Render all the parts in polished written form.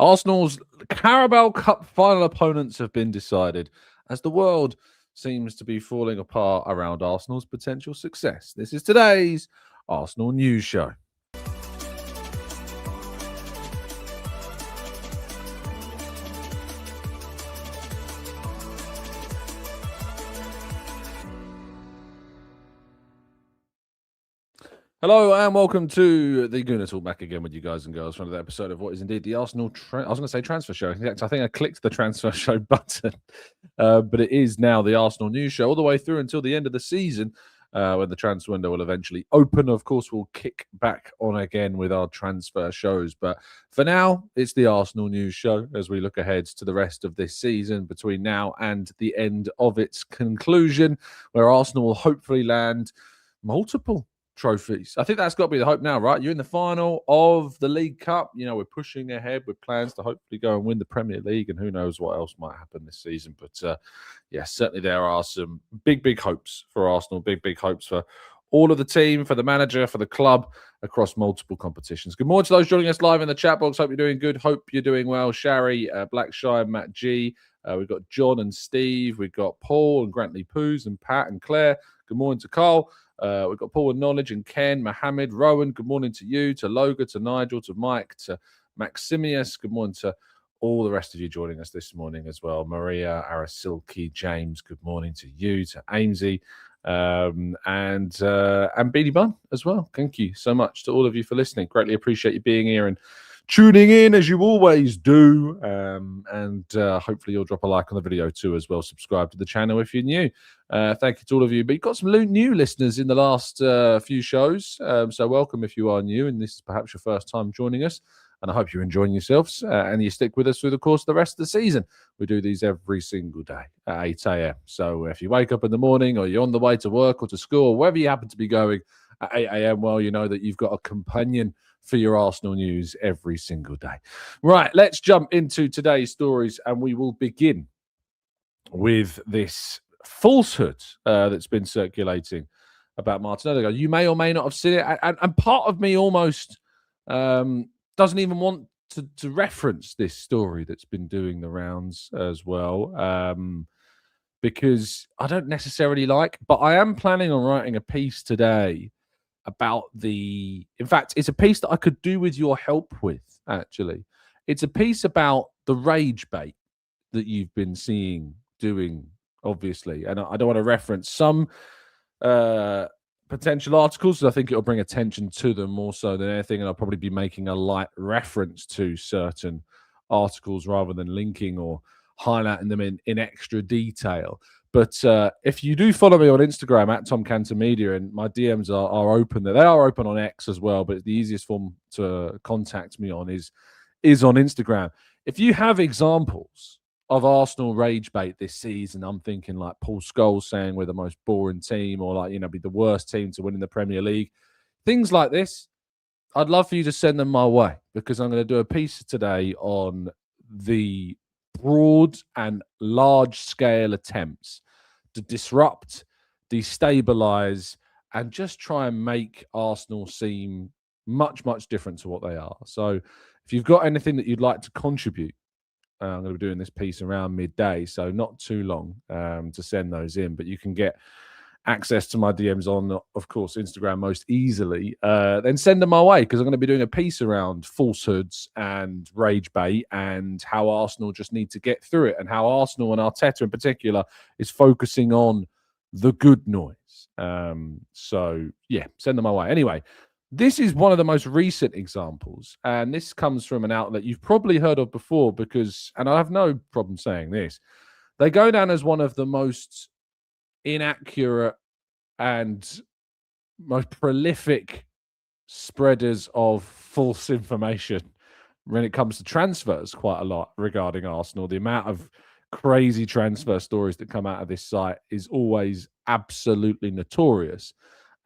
Arsenal's Carabao Cup final opponents have been decided as the world seems to be falling apart around Arsenal's potential success. This is today's Arsenal News Show. Hello and welcome to the Gooner Talk, back again with you guys and girls for another episode of what is indeed the Arsenal I was going to say transfer show. I think I clicked the transfer show button, but it is now the Arsenal News Show all the way through until the end of the season, when the transfer window will eventually open. Of course, we'll kick back on again with our transfer shows, but for now, it's the Arsenal News Show as we look ahead to the rest of this season between now and the end of its conclusion, where Arsenal will hopefully land multiple trophies. I think that's got to be the hope now, right? You're in the final of the League Cup. You know, we're pushing ahead with plans to hopefully go and win the Premier League, and who knows what else might happen this season. But yeah, certainly there are some big hopes for Arsenal, big hopes for all of the team, for the manager, for the club across multiple competitions. Good morning to those joining us live in the chat box. Hope you're doing good. Hope you're doing well. Shari, Blackshire, Matt G. We've got John and Steve. We've got Paul and Grantley Poos and Pat and Claire. Good morning to Carl. We've got Paul and Knowledge and Ken, Mohammed, Rowan. Good morning to you, to Loga, to Nigel, to Mike, to Maximius. Good morning to all the rest of you joining us this morning as well. Maria, Arasilki, James. Good morning to you, to Amesy, and Beanie Bun as well. Thank you so much to all of you for listening. Greatly appreciate you being here and tuning in as you always do, and hopefully you'll drop a like on the video too as well. Subscribe to the channel if you're new. Thank you to all of you. But you've got some new listeners in the last few shows, so welcome if you are new and this is perhaps your first time joining us, and I hope you're enjoying yourselves and you stick with us through the course of the rest of the season. We do these every single day at 8 a.m. So if you wake up in the morning or you're on the way to work or to school, wherever you happen to be going at 8 a.m., well, you know that you've got a companion for your Arsenal news every single day. Right, let's jump into today's stories, and we will begin with this falsehood that's been circulating about Martin Ødegaard. You may or may not have seen it, and part of me almost doesn't even want to reference this story that's been doing the rounds as well, because I don't necessarily but I am planning on writing a piece today about in fact, it's a piece that I could do with your help with, actually. It's a piece about the rage bait that you've been seeing doing, obviously. And I don't want to reference some potential articles, because I think it'll bring attention to them more so than anything. And I'll probably be making a light reference to certain articles rather than linking or highlighting them in extra detail. But if you do follow me on Instagram at Tom Canton Media, and my DMs are open there. They are open on X as well, but the easiest form to contact me on is on Instagram. If you have examples of Arsenal rage bait this season, I'm thinking like Paul Scholes saying we're the most boring team, or like, be the worst team to win in the Premier League. Things like this, I'd love for you to send them my way, because I'm going to do a piece today on the broad and large-scale attempts to disrupt, destabilize, and just try and make Arsenal seem much different to what they are. So if you've got anything that you'd like to contribute, I'm going to be doing this piece around midday, so not too long to send those in, but you can get access to my DMs on, of course, Instagram most easily, then send them my way, because I'm going to be doing a piece around falsehoods and rage bait and how Arsenal just need to get through it, and how Arsenal and Arteta in particular is focusing on the good noise. So, yeah, send them my way. Anyway, this is one of the most recent examples, and this comes from an outlet you've probably heard of before, because, and I have no problem saying this, they go down as one of the most inaccurate and most prolific spreaders of false information when it comes to transfers, quite a lot regarding Arsenal. The amount of crazy transfer stories that come out of this site is always absolutely notorious.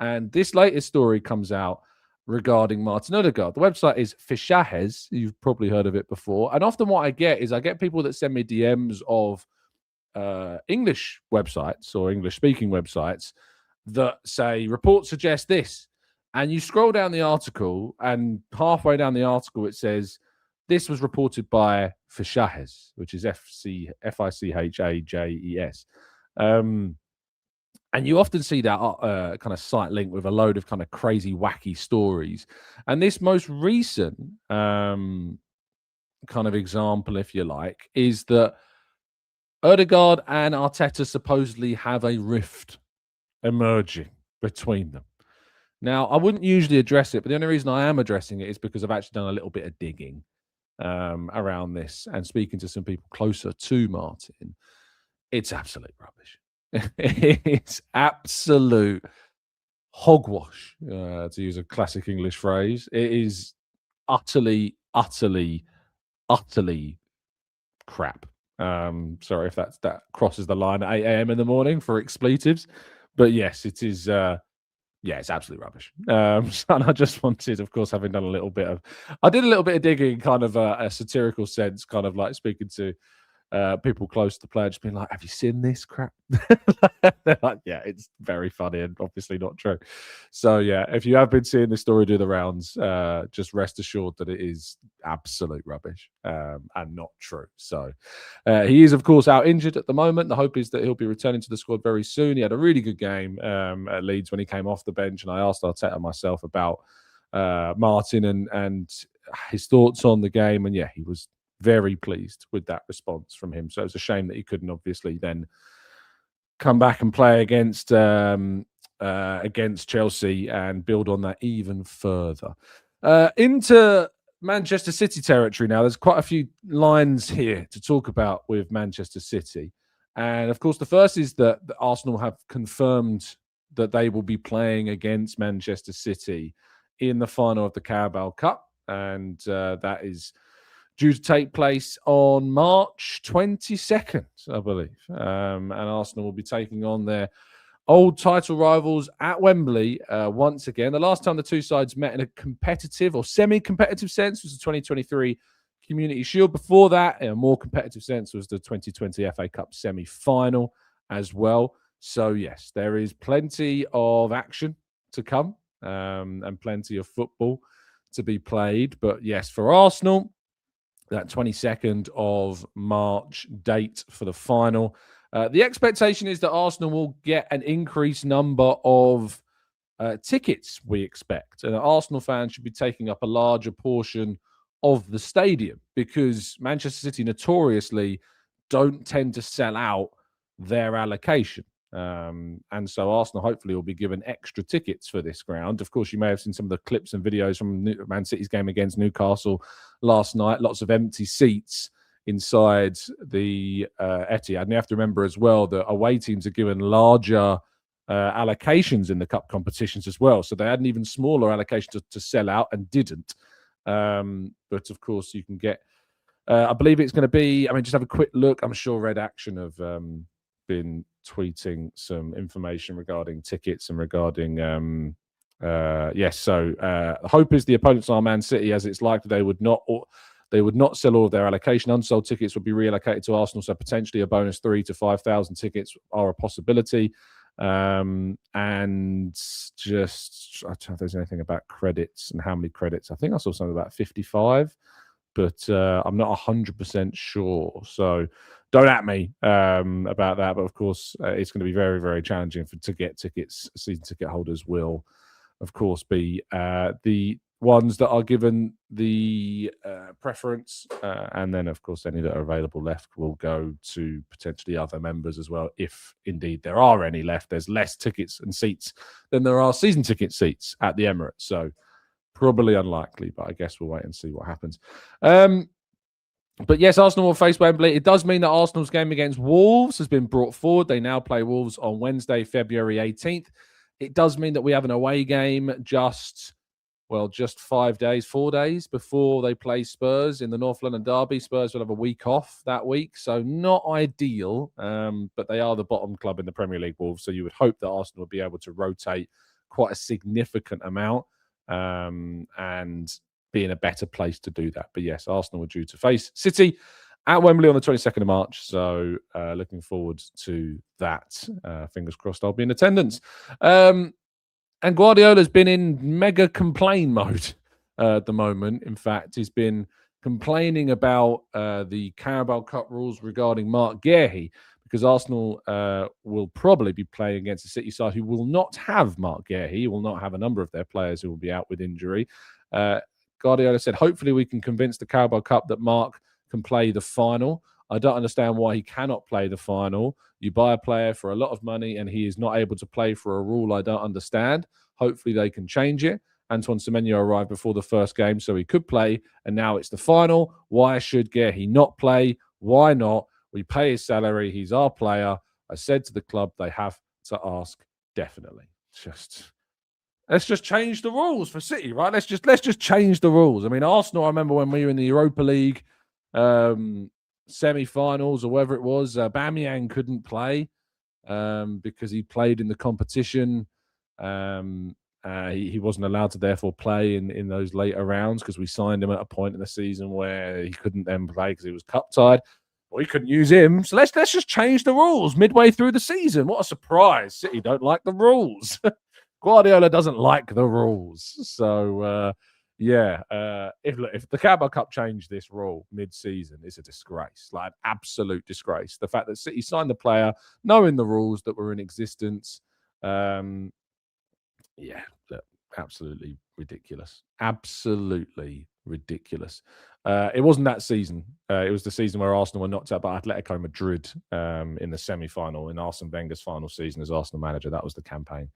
And this latest story comes out regarding Martin Ødegaard. The website is Fishahes. You've probably heard of it before. And often what I get people that send me DMs of English websites or English-speaking websites that say, reports suggest this. And you scroll down the article, and halfway down the article, it says, This was reported by Fichajes, which is Fichajes. And you often see that kind of site link with a load of kind of crazy, wacky stories. And this most recent kind of example, if you like, is that Ødegaard and Arteta supposedly have a rift emerging between them. Now, I wouldn't usually address it, but the only reason I am addressing it is because I've actually done a little bit of digging around this and speaking to some people closer to Martin. It's absolute rubbish. It's absolute hogwash, to use a classic English phrase. It is utterly crap. Sorry if that crosses the line at 8 a.m. in the morning for expletives, but yes, it is. Yeah, it's absolutely rubbish. And I just wanted, of course, having done I did a little bit of digging, kind of a satirical sense, kind of like speaking to people close to the player, just being like, "Have you seen this crap?" They're like, "Yeah, it's very funny and obviously not true." So yeah, if you have been seeing this story do the rounds, just rest assured that it is absolute rubbish and not true. So he is, of course, out injured at the moment. The hope is that he'll be returning to the squad very soon. He had a really good game at Leeds when he came off the bench, and I asked Arteta myself about Martin and his thoughts on the game, and yeah, he was very pleased with that response from him. So it's a shame that he couldn't obviously then come back and play against Chelsea and build on that even further. Into Manchester City territory now. There's quite a few lines here to talk about with Manchester City. And of course, the first is that Arsenal have confirmed that they will be playing against Manchester City in the final of the Carabao Cup. And that is due to take place on March 22nd, I believe. And Arsenal will be taking on their old title rivals at Wembley once again. The last time the two sides met in a competitive or semi-competitive sense was the 2023 Community Shield. Before that, in a more competitive sense, was the 2020 FA Cup semi-final as well. So, yes, there is plenty of action to come and plenty of football to be played. But, yes, for Arsenal, that 22nd of March date for the final. The expectation is that Arsenal will get an increased number of tickets, we expect. And Arsenal fans should be taking up a larger portion of the stadium because Manchester City notoriously don't tend to sell out their allocation. And so Arsenal hopefully will be given extra tickets for this ground. Of course, you may have seen some of the clips and videos from Man City's game against Newcastle last night. Lots of empty seats inside the Etihad. And you have to remember as well that away teams are given larger allocations in the cup competitions as well. So they had an even smaller allocation to sell out and didn't. But of course, you can get, I believe it's going to be, just have a quick look. I'm sure Red Action have been tweeting some information regarding tickets and regarding the hope is the opponents are Man City, as it's likely they would not sell all of their allocation. Unsold tickets would be reallocated to Arsenal, so potentially a bonus 3,000 to 5,000 tickets are a possibility. And just I don't know if there's anything about credits and how many credits. I think I saw something about 55, but I'm not 100% sure. So don't at me about that. But of course, it's going to be very, very challenging to get tickets. Season ticket holders will, of course, be the ones that are given the preference. And then, of course, any that are available left will go to potentially other members as well. If indeed there are any left, there's less tickets and seats than there are season ticket seats at the Emirates. So probably unlikely, but I guess we'll wait and see what happens. But yes, Arsenal will face Wembley. It does mean that Arsenal's game against Wolves has been brought forward. They now play Wolves on Wednesday, February 18th. It does mean that we have an away game just 4 days before they play Spurs in the North London Derby. Spurs will have a week off that week, so not ideal, but they are the bottom club in the Premier League, Wolves, so you would hope that Arsenal would be able to rotate quite a significant amount and be in a better place to do that. But yes, Arsenal are due to face City at Wembley on the 22nd of March. So looking forward to that. Fingers crossed I'll be in attendance. And Guardiola's been in mega complain mode at the moment. In fact, he's been complaining about the Carabao Cup rules regarding Mark Guehi, because Arsenal will probably be playing against a City side who will not have Mark Guehi, will not have a number of their players who will be out with injury. Guardiola said, hopefully we can convince the Carabao Cup that Mark can play the final. I don't understand why he cannot play the final. You buy a player for a lot of money and he is not able to play for a rule I don't understand. Hopefully they can change it. Antoine Semenyo arrived before the first game, so he could play, and now it's the final. Why should Guehi not play? Why not? We pay his salary. He's our player. I said to the club they have to ask definitely. Let's just change the rules for City, right? Let's just change the rules. I mean, Arsenal, I remember when we were in the Europa League semi-finals or whatever it was, Aubameyang couldn't play because he played in the competition. He wasn't allowed to therefore play in those later rounds because we signed him at a point in the season where he couldn't then play because he was cup-tied. We couldn't use him. So let's just change the rules midway through the season. What a surprise. City don't like the rules. Guardiola doesn't like the rules. So, if the Carabao Cup changed this rule mid-season, it's a disgrace, like an absolute disgrace. The fact that City signed the player knowing the rules that were in existence, absolutely ridiculous. Absolutely ridiculous. It wasn't that season. It was the season where Arsenal were knocked out by Atletico Madrid in the semi-final, in Arsene Wenger's final season as Arsenal manager. That was the campaign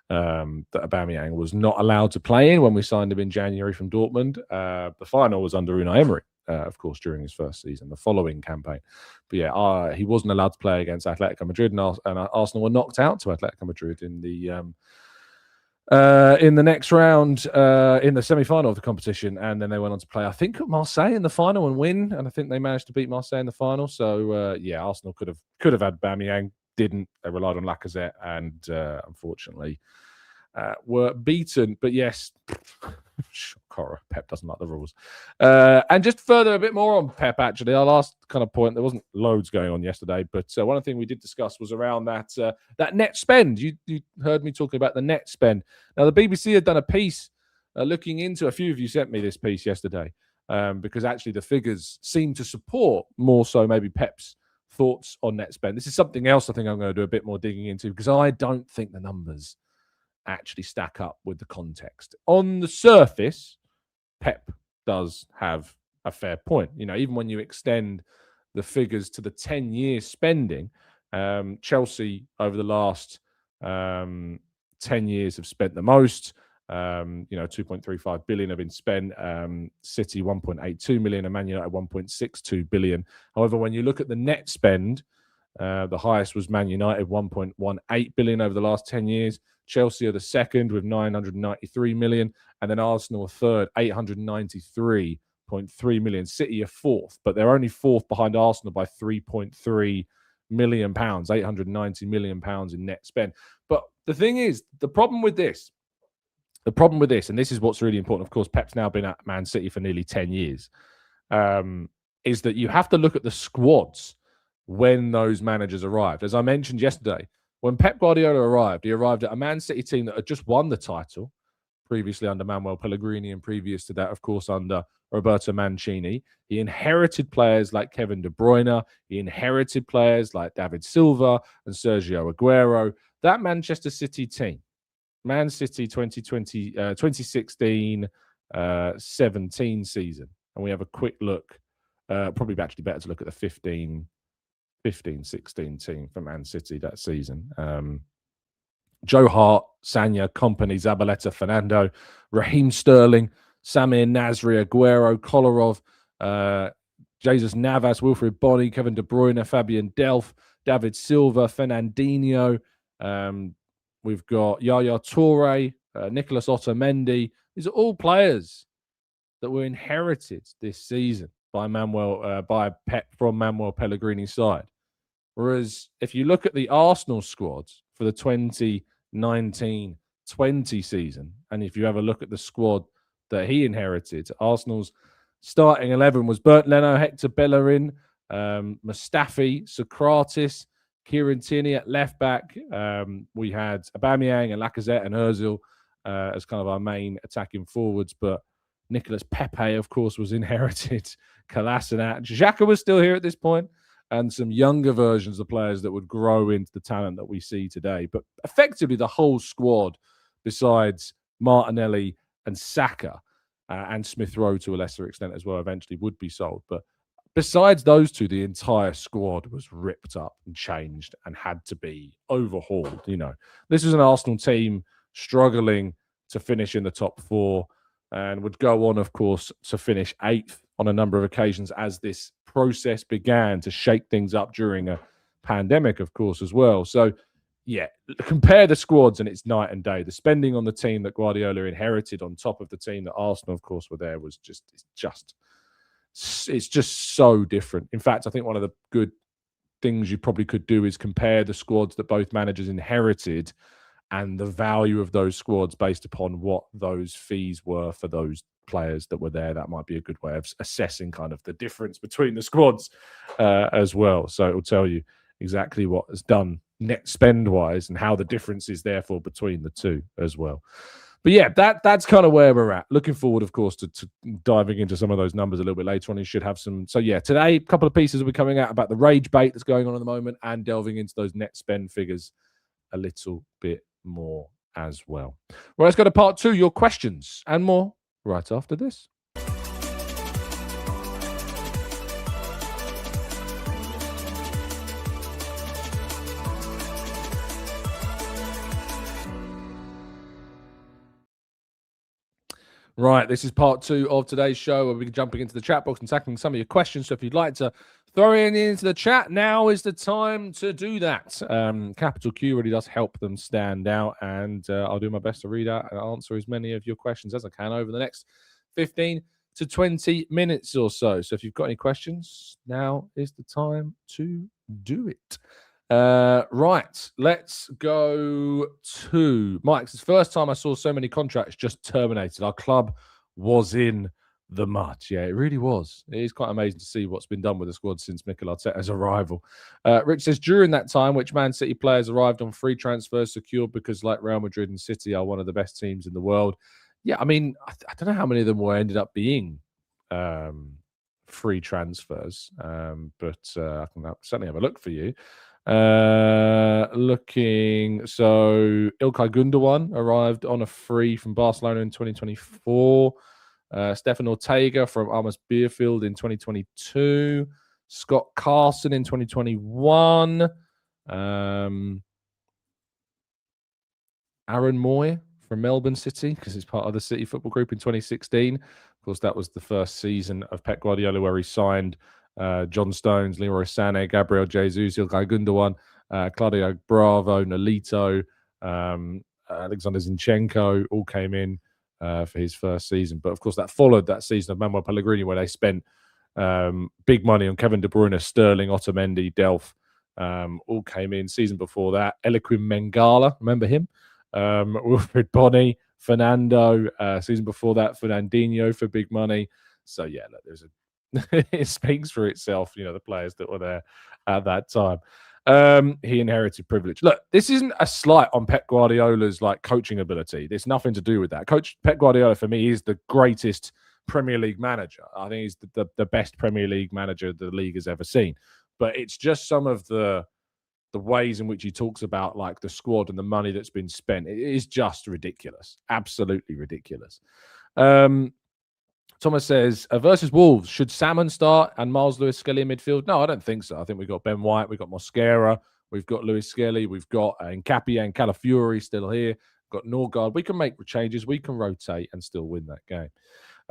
that Aubameyang was not allowed to play in when we signed him in January from Dortmund. The final was under Unai Emery, of course, during his first season, the following campaign. But he wasn't allowed to play against Atletico Madrid, and Arsenal were knocked out to Atletico Madrid in the next round, in the semi-final of the competition, and then they went on to play, I think, at Marseille in the final and win. And I think they managed to beat Marseille in the final. So Arsenal could have had Aubameyang, didn't. They relied on Lacazette, and unfortunately were beaten. But yes, horror. Pep doesn't like the rules. And just further a bit more on Pep, actually, our last kind of point, there wasn't loads going on yesterday, but one of the things we did discuss was around that net spend. You heard me talking about the net spend. Now, the BBC had done a piece looking into, a few of you sent me this piece yesterday, because actually the figures seem to support more so maybe Pep's thoughts on net spend. This is something else I think I'm going to do a bit more digging into, because I don't think the numbers actually stack up with the context. On the surface, Pep does have a fair point. You know, even when you extend the figures to the 10-year spending, Chelsea over the last 10 years have spent the most. 2.35 billion have been spent. City 1.82 million, and Man United 1.62 billion. However, when you look at the net spend, the highest was Man United, 1.18 billion over the last 10 years. Chelsea are the second with 993 million, and then Arsenal are third, 893.3 million. City are fourth, but they're only fourth behind Arsenal by 3.3 million pounds, 890 million pounds in net spend. But the thing is, the problem with this, and this is what's really important, of course, Pep's now been at Man City for nearly 10 years, is that you have to look at the squads when those managers arrived. As I mentioned yesterday, when Pep Guardiola arrived, he arrived at a Man City team that had just won the title, previously under Manuel Pellegrini, and previous to that, of course, under Roberto Mancini. He inherited players like Kevin De Bruyne. He inherited players like David Silva and Sergio Aguero. That Manchester City team, Man City 2016-17 season. And we have a quick look. Probably actually better to look at the 15-16 team for Man City that season. Joe Hart, Sanya, Company, Zabaleta, Fernando, Raheem Sterling, Samir Nasri, Aguero, Kolarov, Jesus Navas, Wilfried Bony, Kevin De Bruyne, Fabian Delph, David Silva, Fernandinho. We've got Yaya Toure, Nicolas Otamendi. These are all players that were inherited this season by Pep from Manuel Pellegrini's side. Whereas if you look at the Arsenal squads for the 2019-20 season, and if you have a look at the squad that he inherited, Arsenal's starting 11 was Bernd Leno, Hector Bellerin, Mustafi, Socrates, Kieran Tierney at left back. We had Aubameyang and Lacazette and Ozil as kind of our main attacking forwards, but Nicolas Pepe, of course, was inherited. Kolasinac. Xhaka was still here at this point, and some younger versions of players that would grow into the talent that we see today. But effectively, the whole squad, besides Martinelli and Saka, and Smith Rowe to a lesser extent as well, eventually would be sold. But besides those two, the entire squad was ripped up and changed and had to be overhauled. This was an Arsenal team struggling to finish in the top four and would go on, of course, to finish 8th on a number of occasions as this process began to shake things up during a pandemic, of course, as well. So, yeah, compare the squads and it's night and day. The spending on the team that Guardiola inherited on top of the team that Arsenal, of course, were there was it's just so different. In fact, I think one of the good things you probably could do is compare the squads that both managers inherited and the value of those squads based upon what those fees were for those players that were there. That might be a good way of assessing kind of the difference between the squads as well. So it will tell you exactly what is done net spend-wise and how the difference is therefore between the two as well. But yeah, that's kind of where we're at. Looking forward, of course, to diving into some of those numbers a little bit later on. You should have some. So yeah, today, a couple of pieces will be coming out about the rage bait that's going on at the moment and delving into those net spend figures a little bit more as well. Well, let's go to part 2, your questions and more right after this. Right, this is part 2 of today's show. We'll be jumping into the chat box and tackling some of your questions. So if you'd like to throw it into the chat, now is the time to do that. Capital Q really does help them stand out, and I'll do my best to read out and answer as many of your questions as I can over the next 15 to 20 minutes or so. So if you've got any questions, now is the time to do it. Right, let's go to Mike's. It's the first time I saw so many contracts just terminated. Our club was in the mud. Yeah, it really was. It is quite amazing to see what's been done with the squad since Mikel Arteta's arrival. Rich says, during that time, which Man City players arrived on free transfers secured because, like Real Madrid and City, are one of the best teams in the world. Yeah, I mean, I don't know how many of them were ended up being free transfers, but I can certainly have a look for you. Looking, so Ilkay Gundogan arrived on a free from Barcelona in 2024. Stefan Ortega from Almas Beerfield in 2022. Scott Carson in 2021. Aaron Moy from Melbourne City, because it's part of the City Football Group in 2016. Of course, that was the first season of Pep Guardiola where he signed John Stones, Leroy Sané, Gabriel Jesus, Ilkay Gundogan, Claudio Bravo, Nolito, Alexander Zinchenko all came in for his first season. But of course, that followed that season of Manuel Pellegrini where they spent big money on Kevin De Bruyne, Sterling, Otamendi, Delph, all came in. Season before that, Eliaquim Mangala, remember him? Wilfred Bonny, Fernando. Season before that, Fernandinho for big money. So yeah, look, there's a it speaks for itself, the players that were there at that time. He inherited privilege. Look, this isn't a slight on Pep Guardiola's coaching ability. There's nothing to do with that. Coach Pep Guardiola, for me, is the greatest Premier League manager. I think he's the best Premier League manager the league has ever seen. But it's just some of the ways in which he talks about the squad and the money that's been spent. It is just ridiculous. Absolutely ridiculous. Thomas says, versus Wolves, should Salmon start and Miles Lewis-Skelly in midfield? No, I don't think so. I think we've got Ben White, we've got Mosquera, we've got Lewis-Skelly, we've got Nkapia and Calafiori still here, we've got Norgard. We can make changes, we can rotate and still win that game.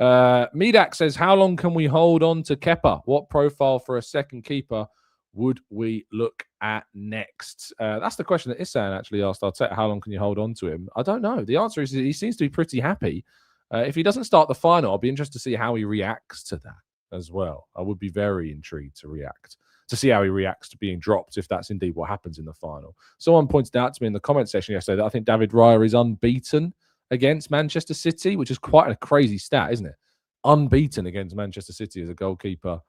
Medak says, how long can we hold on to Kepa? What profile for a second keeper would we look at next? That's the question that Isan actually asked Arteta. How long can you hold on to him? I don't know. The answer is he seems to be pretty happy. If he doesn't start the final, I'll be interested to see how he reacts to that as well. I would be very intrigued to see how he reacts to being dropped, if that's indeed what happens in the final. Someone pointed out to me in the comment section yesterday that I think David Raya is unbeaten against Manchester City, which is quite a crazy stat, isn't it? Unbeaten against Manchester City as a goalkeeper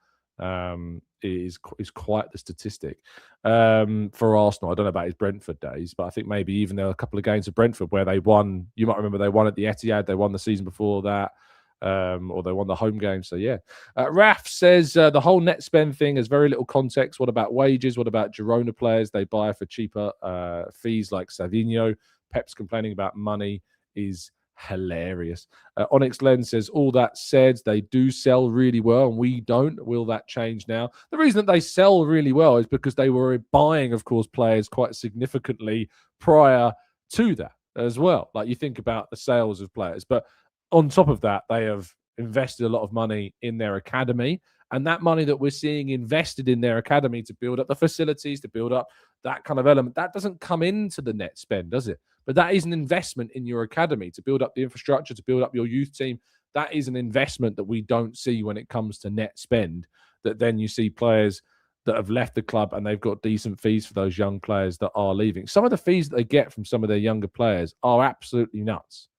is quite the statistic for Arsenal. I don't know about his Brentford days, but I think maybe even there were a couple of games of Brentford where they won. You might remember they won at the Etihad. They won the season before that. or they won the home game. So yeah. Raf says the whole net spend thing has very little context. What about wages? What about Girona players they buy for cheaper fees like Savinho? Pep's complaining about money is hilarious. Onyx Lens says, all that said, they do sell really well and we don't. Will that change now? The reason that they sell really well is because they were buying, of course, players quite significantly prior to that as well. Like you think about the sales of players, but on top of that, they have invested a lot of money in their academy. And that money that we're seeing invested in their academy to build up the facilities, to build up that kind of element, that doesn't come into the net spend, does it? But that is an investment in your academy to build up the infrastructure, to build up your youth team. That is an investment that we don't see when it comes to net spend, that then you see players that have left the club and they've got decent fees for those young players that are leaving. Some of the fees that they get from some of their younger players are absolutely nuts.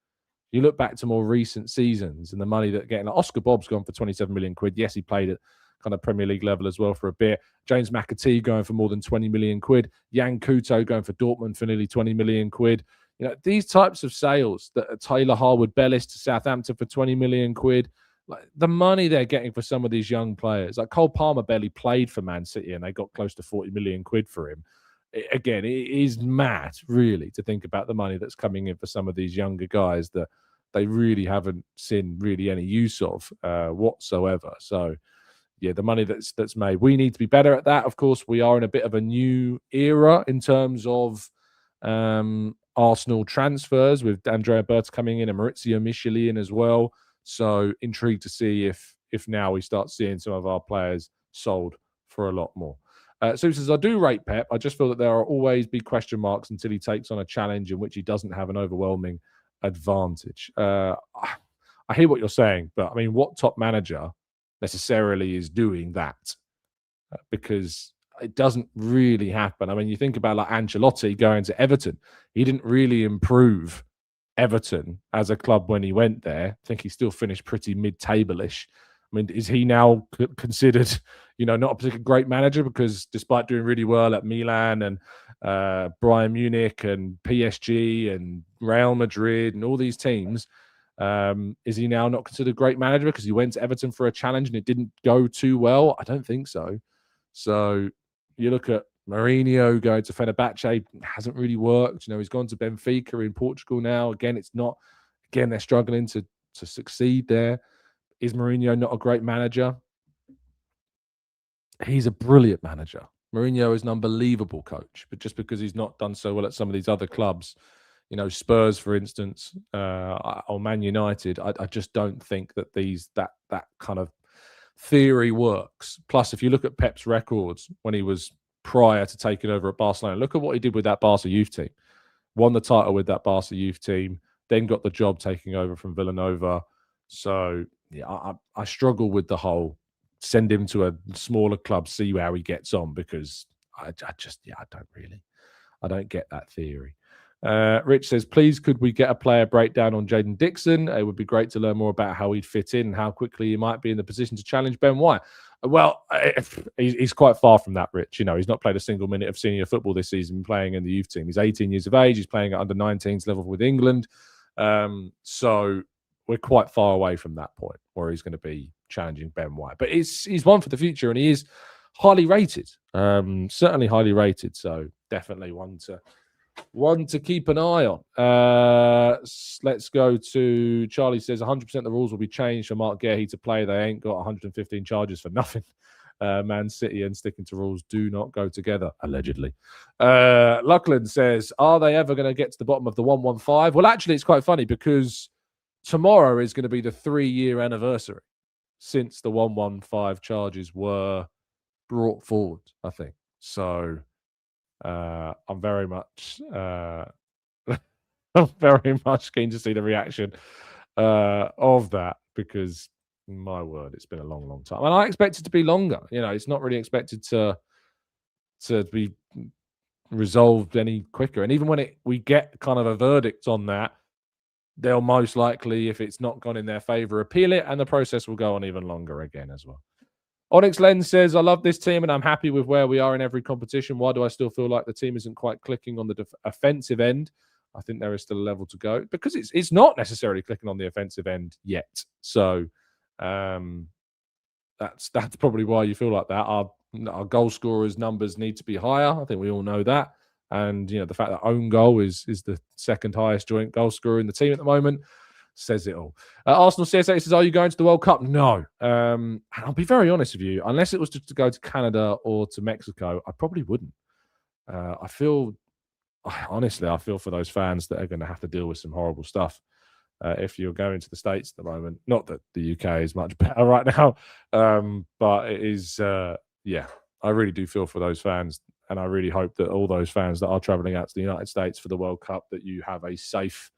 You look back to more recent seasons and the money that getting, like Oscar Bob's gone for 27 million quid. Yes, he played at kind of Premier League level as well for a bit. James McAtee going for more than 20 million quid. Jan Couto going for Dortmund for nearly 20 million quid. You know, these types of sales that Taylor Harwood-Bellis to Southampton for 20 million quid, like the money they're getting for some of these young players. Like Cole Palmer barely played for Man City and they got close to 40 million quid for him. Again, it is mad, really, to think about the money that's coming in for some of these younger guys that they really haven't seen really any use of whatsoever. So, yeah, the money that's made. We need to be better at that. Of course, we are in a bit of a new era in terms of Arsenal transfers with Andrea Berta coming in and Maurizio Micheli in as well. So intrigued to see if now we start seeing some of our players sold for a lot more. So he says, I do rate Pep. I just feel that there will always be question marks until he takes on a challenge in which he doesn't have an overwhelming advantage. I hear what you're saying, but I mean, what top manager necessarily is doing that? Because it doesn't really happen. I mean, you think about like Ancelotti going to Everton. He didn't really improve Everton as a club when he went there. I think he still finished pretty mid-table-ish. I mean, is he now considered, not a particularly great manager? Because despite doing really well at Milan and Bayern Munich and PSG and Real Madrid and all these teams, is he now not considered a great manager because he went to Everton for a challenge and it didn't go too well? I don't think so. So you look at Mourinho going to Fenerbahce, hasn't really worked. He's gone to Benfica in Portugal now. Again, they're struggling to succeed there. Is Mourinho not a great manager? He's a brilliant manager. Mourinho is an unbelievable coach, but just because he's not done so well at some of these other clubs, Spurs, for instance, or Man United, I just don't think that that kind of theory works. Plus, if you look at Pep's records when he was prior to taking over at Barcelona, look at what he did with that Barca youth team. Won the title with that Barca youth team, then got the job taking over from Villanova. So, yeah, I struggle with the whole send him to a smaller club, see how he gets on, because I don't get that theory. Rich says, please, could we get a player breakdown on Jaden Dixon? It would be great to learn more about how he'd fit in and how quickly he might be in the position to challenge Ben White. Well, he's quite far from that, Rich. He's not played a single minute of senior football this season playing in the youth team. He's 18 years of age. He's playing at under 19s level with England. So we're quite far away from that point where he's going to be challenging Ben White. But he's one for the future and he is highly rated. Certainly highly rated. So definitely one to keep an eye on. Let's go to Charlie says 100% the rules will be changed for Mark Guehi to play. They ain't got 115 charges for nothing. Man City and sticking to rules do not go together, allegedly. Luckland says, are they ever going to get to the bottom of the 115? Well, actually, it's quite funny because tomorrow is going to be the 3-year anniversary since the 115 charges were brought forward, I think. So I'm very much I'm very much keen to see the reaction of that, because my word, it's been a long, long time. And I expect it to be longer. It's not really expected to be resolved any quicker. And even when we get kind of a verdict on that, they'll most likely, if it's not gone in their favor, appeal it, and the process will go on even longer again as well. Onyx Lens says, I love this team and I'm happy with where we are in every competition. Why do I still feel like the team isn't quite clicking on the offensive end? I think there is still a level to go because it's not necessarily clicking on the offensive end yet. So that's probably why you feel like that. Our goal scorers numbers need to be higher. I think we all know that. And the fact that own goal is the second highest joint goal scorer in the team at the moment says it all. Arsenal CSA says, "Are you going to the World Cup?" No. And I'll be very honest with you. Unless it was just to go to Canada or to Mexico, I probably wouldn't. I feel for those fans that are going to have to deal with some horrible stuff if you're going to the States at the moment. Not that the UK is much better right now, but it is. I really do feel for those fans. And I really hope that all those fans that are traveling out to the United States for the World Cup, that you have a safe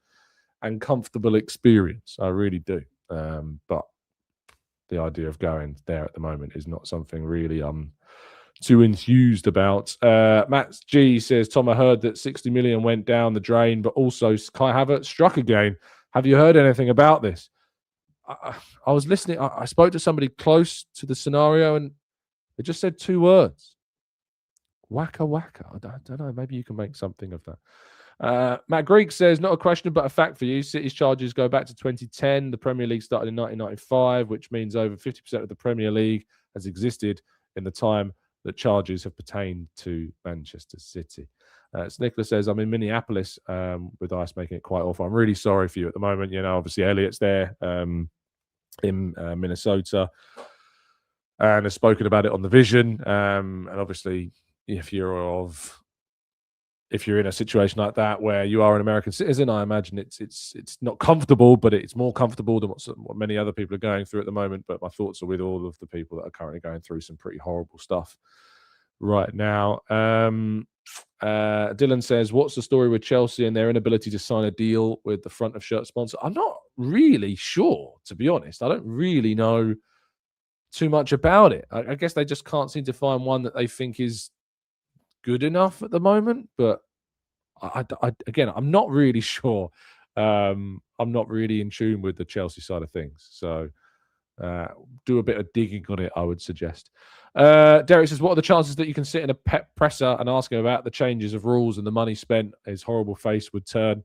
and comfortable experience. I really do. But the idea of going there at the moment is not something really I'm too enthused about. Matt G says, "Tom, I heard that 60 million went down the drain, but also Kai Havertz struck again. Have you heard anything about this?" I was listening. I spoke to somebody close to the scenario, and they just said 2 words. Waka waka. I don't know. Maybe you can make something of that. Matt Greek says, "Not a question, but a fact for you. City's charges go back to 2010. The Premier League started in 1995, which means over 50% of the Premier League has existed in the time that charges have pertained to Manchester City." So Nicholas says, "I'm in Minneapolis with ice making it quite awful. I'm really sorry for you at the moment. Obviously Elliot's there in Minnesota and has spoken about it on the Vision. And obviously, if you're in a situation like that where you are an American citizen, I imagine it's not comfortable, but it's more comfortable than what many other people are going through at the moment. But my thoughts are with all of the people that are currently going through some pretty horrible stuff right now." Dylan says, "What's the story with Chelsea and their inability to sign a deal with the front of shirt sponsor?" I'm not really sure, to be honest. I don't really know too much about it. I guess they just can't seem to find one that they think is good enough at the moment. But again, I'm not really sure. I'm not really in tune with the Chelsea side of things. So do a bit of digging on it, I would suggest. Derek says, "What are the chances that you can sit in a Pep presser and ask him about the changes of rules and the money spent? His horrible face would turn."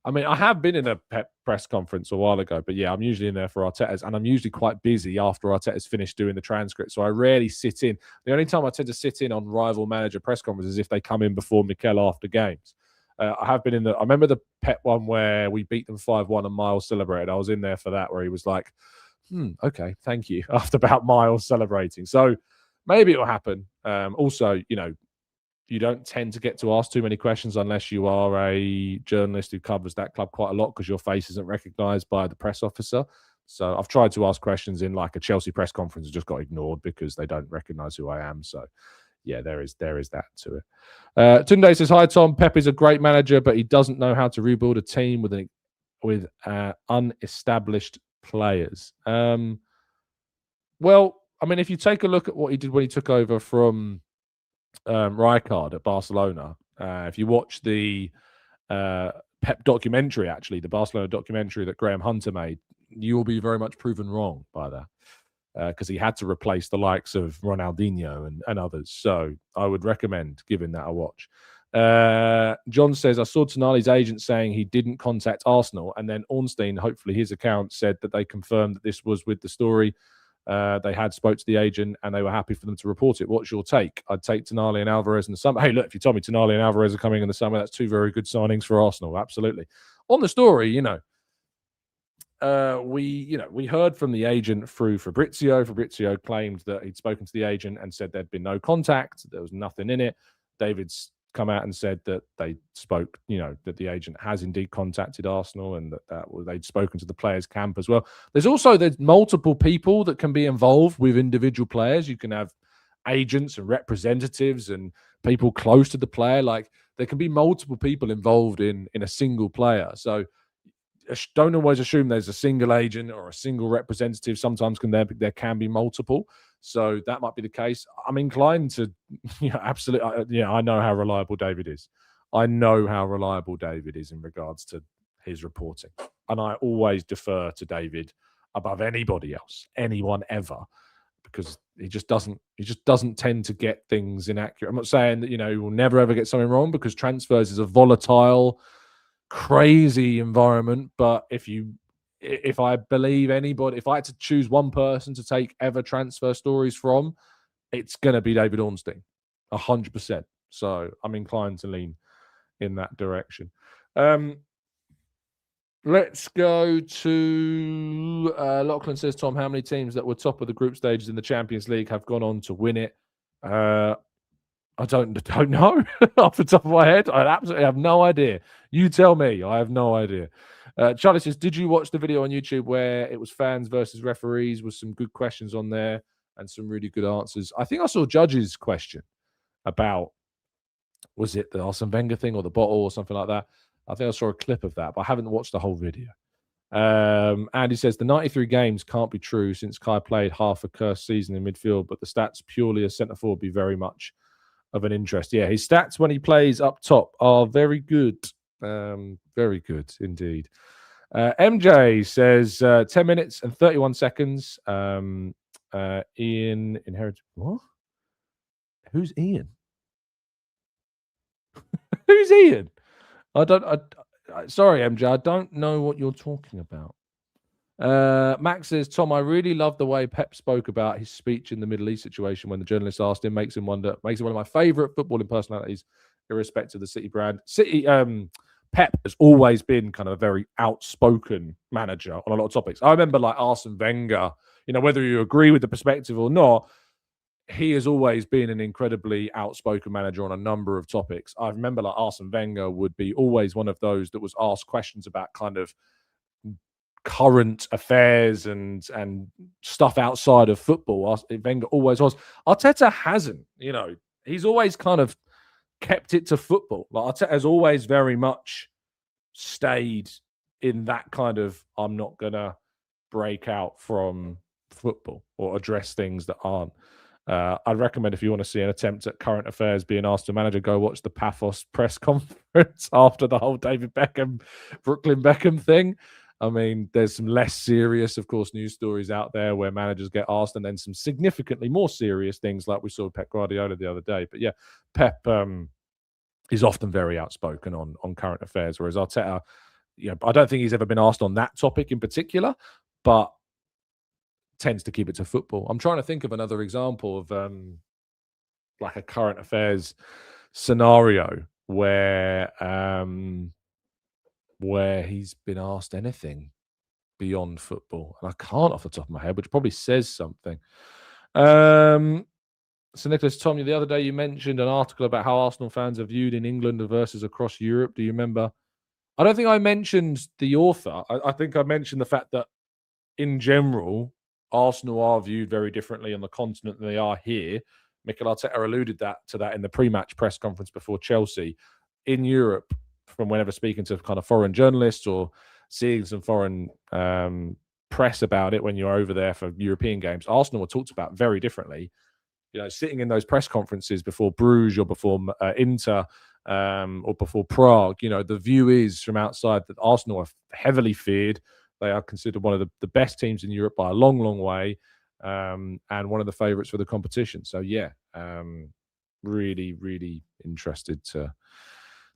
I mean, I have been in a Pep press conference a while ago, but yeah, I'm usually in there for Arteta's, and I'm usually quite busy after Arteta's finished doing the transcript, so I rarely sit in. The only time I tend to sit in on rival manager press conferences is if they come in before Mikel after games. I have been I remember the Pep one where we beat them 5-1 and Miles celebrated. I was in there for that, where he was like, "Okay, thank you," after about Miles celebrating. So maybe it'll happen. Also, you don't tend to get to ask too many questions unless you are a journalist who covers that club quite a lot, because your face isn't recognised by the press officer. So I've tried to ask questions in like a Chelsea press conference and just got ignored because they don't recognise who I am. So yeah, there is that to it. Tunde says, "Hi Tom, Pep is a great manager, but he doesn't know how to rebuild a team with unestablished players." Well, I mean, if you take a look at what he did when he took over from Rijkaard at Barcelona, if you watch the Pep documentary, actually, the Barcelona documentary that Graham Hunter made, you will be very much proven wrong by that, because he had to replace the likes of Ronaldinho and others. So I would recommend giving that a watch. John says, "I saw Tonali's agent saying he didn't contact Arsenal, and then Ornstein, hopefully his account, said that they confirmed that this was with the story. They had spoke to the agent and they were happy for them to report it. What's your take?" I'd take Tonali and Alvarez in the summer. Hey, look, if you told me Tonali and Alvarez are coming in the summer, that's 2 very good signings for Arsenal. Absolutely. On the story, we heard from the agent through Fabrizio. Fabrizio claimed that he'd spoken to the agent and said there'd been no contact. There was nothing in it. David's come out and said that they spoke, that the agent has indeed contacted Arsenal and that they'd spoken to the players' camp as well. There's multiple people that can be involved with individual players. You can have agents and representatives and people close to the player. Like, there can be multiple people involved in a single player. So don't always assume there's a single agent or a single representative. Sometimes there can be multiple. So that might be the case. I'm inclined to, absolutely. I know how reliable David is. I know how reliable David is in regards to his reporting, and I always defer to David above anybody else, anyone ever, because he just doesn't tend to get things inaccurate. I'm not saying that he will never ever get something wrong, because transfers is a volatile crazy environment. But if I believe anybody, if I had to choose one person to take ever transfer stories from, it's going to be David Ornstein, 100%. So I'm inclined to lean in that direction. Let's go to Lachlan says, Tom, how many teams that were top of the group stages in the Champions League have gone on to win it? I don't know off the top of my head. I absolutely have no idea. You tell me. I have no idea. Charlie says, did you watch the video on YouTube where it was fans versus referees with some good questions on there and some really good answers? I think I saw Judge's question about, was it the Arsene Wenger thing or the bottle or something like that? I think I saw a clip of that, but I haven't watched the whole video. Andy says the 93 games can't be true since Kai played half a cursed season in midfield, but the stats purely as centre forward be very much of an interest. Yeah, his stats when he plays up top are very good. Very good indeed. MJ says 10 minutes and 31 seconds. Ian inherited. What? Who's Ian? Who's Ian? Sorry, MJ. I don't know what you're talking about. Max says, Tom, I really love the way Pep spoke about his speech in the Middle East situation when the journalist asked him. Makes him one of my favourite footballing personalities, irrespective of the City brand. Pep has always been kind of a very outspoken manager on a lot of topics. I remember like Arsene Wenger, whether you agree with the perspective or not, he has always been an incredibly outspoken manager on a number of topics. I remember like Arsene Wenger would be always one of those that was asked questions about kind of current affairs and stuff outside of football. Wenger always was. Arteta hasn't, he's always kind of kept it to football. Like Arteta has always very much stayed in that kind of, I'm not gonna break out from football or address things that aren't. I'd recommend if you want to see an attempt at current affairs being asked to manager, go watch the Paphos press conference after the whole David Beckham, Brooklyn Beckham thing. I mean, there's some less serious, of course, news stories out there where managers get asked, and then some significantly more serious things like we saw with Pep Guardiola the other day. But yeah, Pep is often very outspoken on current affairs, whereas Arteta, I don't think he's ever been asked on that topic in particular, but tends to keep it to football. I'm trying to think of another example of like a current affairs scenario where he's been asked anything beyond football. And I can't off the top of my head, which probably says something. So Nicholas, Tom, the other day you mentioned an article about how Arsenal fans are viewed in England versus across Europe. Do you remember? I don't think I mentioned the author. I think I mentioned the fact that in general, Arsenal are viewed very differently on the continent than they are here. Mikel Arteta alluded to that in the pre-match press conference before Chelsea. In Europe, from whenever speaking to kind of foreign journalists or seeing some foreign press about it when you're over there for European games, Arsenal are talked about very differently. Sitting in those press conferences before Bruges or before Inter or before Prague, the view is from outside that Arsenal are heavily feared. They are considered one of the best teams in Europe by a long, long way, and one of the favourites for the competition. So yeah, really, really interested to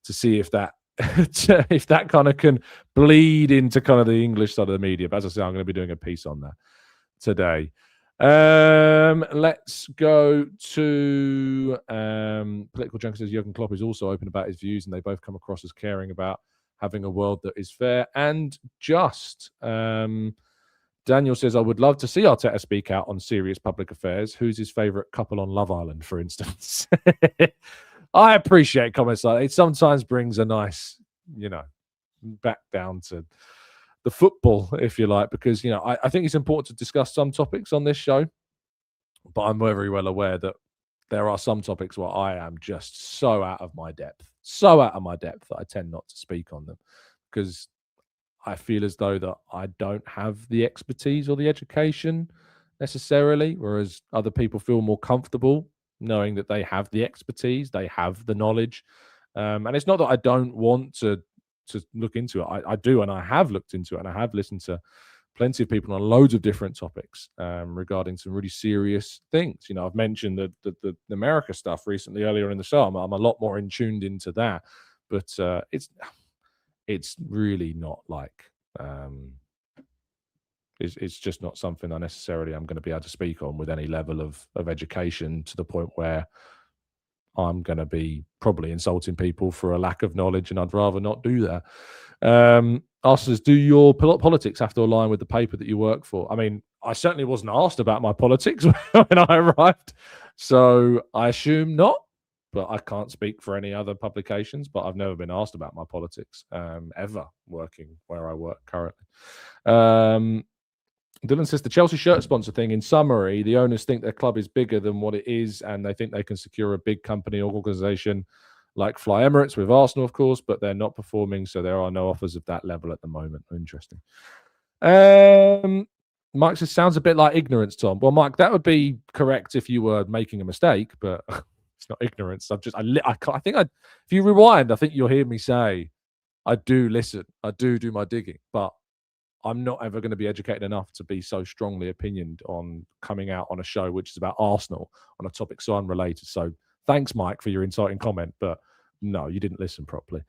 see if that if that kind of can bleed into kind of the English side of the media. But as I say, I'm going to be doing a piece on that today. Let's go to Political Junkie says Jurgen Klopp is also open about his views, and they both come across as caring about having a world that is fair and just. Daniel says, I would love to see Arteta speak out on serious public affairs. Who's his favourite couple on Love Island, for instance? I appreciate comments like that. It sometimes brings a nice, back down to the football, if you like, because, I think it's important to discuss some topics on this show, but I'm very well aware that there are some topics where I am just so out of my depth that I tend not to speak on them because I feel as though that I don't have the expertise or the education necessarily, whereas other people feel more comfortable knowing that they have the expertise, they have the knowledge. And it's not that I don't want to look into it. I do, and I have looked into it, and I have listened to plenty of people on loads of different topics regarding some really serious things. I've mentioned the America stuff recently earlier in the show. I'm a lot more in tuned into that, but it's it's really not like it's just not something I necessarily am going to be able to speak on with any level of education, to the point where I'm going to be probably insulting people for a lack of knowledge, and I'd rather not do that. Asks, do your politics have to align with the paper that you work for? I mean, I certainly wasn't asked about my politics when I arrived, so I assume not. But I can't speak for any other publications. But I've never been asked about my politics ever, working where I work currently. Dylan says the Chelsea shirt sponsor thing. In summary, the owners think their club is bigger than what it is, and they think they can secure a big company or organization like Fly Emirates with Arsenal, of course, but they're not performing, so there are no offers of that level at the moment. Interesting. Mike says, sounds a bit like ignorance, Tom. Well, Mike, that would be correct if you were making a mistake, but it's not ignorance. I think if you rewind, I think you'll hear me say, I do listen. I do my digging, but I'm not ever going to be educated enough to be so strongly opinioned on coming out on a show which is about Arsenal on a topic so unrelated. So thanks, Mike, for your inciting comment, but no, you didn't listen properly.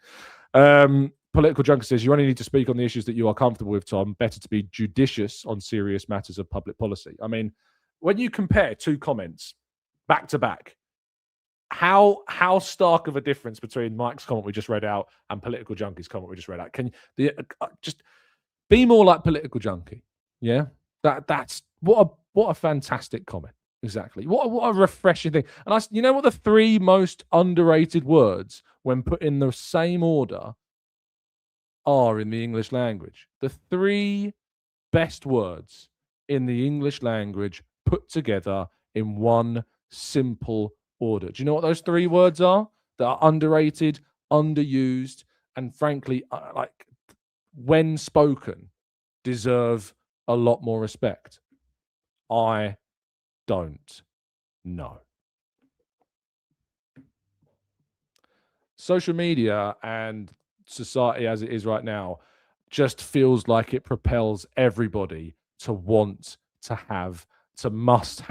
Political Junker says, you only need to speak on the issues that you are comfortable with, Tom. Better to be judicious on serious matters of public policy. I mean, when you compare two comments back to back, how stark of a difference between Mike's comment we just read out and Political Junkie's comment we just read out? Can you just be more like Political Junkie? Yeah, that's what a fantastic comment. Exactly. What a refreshing thing. And you know what the three most underrated words when put in the same order are in the English language? The three best words in the English language put together in one simple order. Do you know what those three words are that are underrated, underused, and frankly, like when spoken, deserve a lot more respect? I don't know. Social media and society as it is right now just feels like it propels everybody to want to have, to must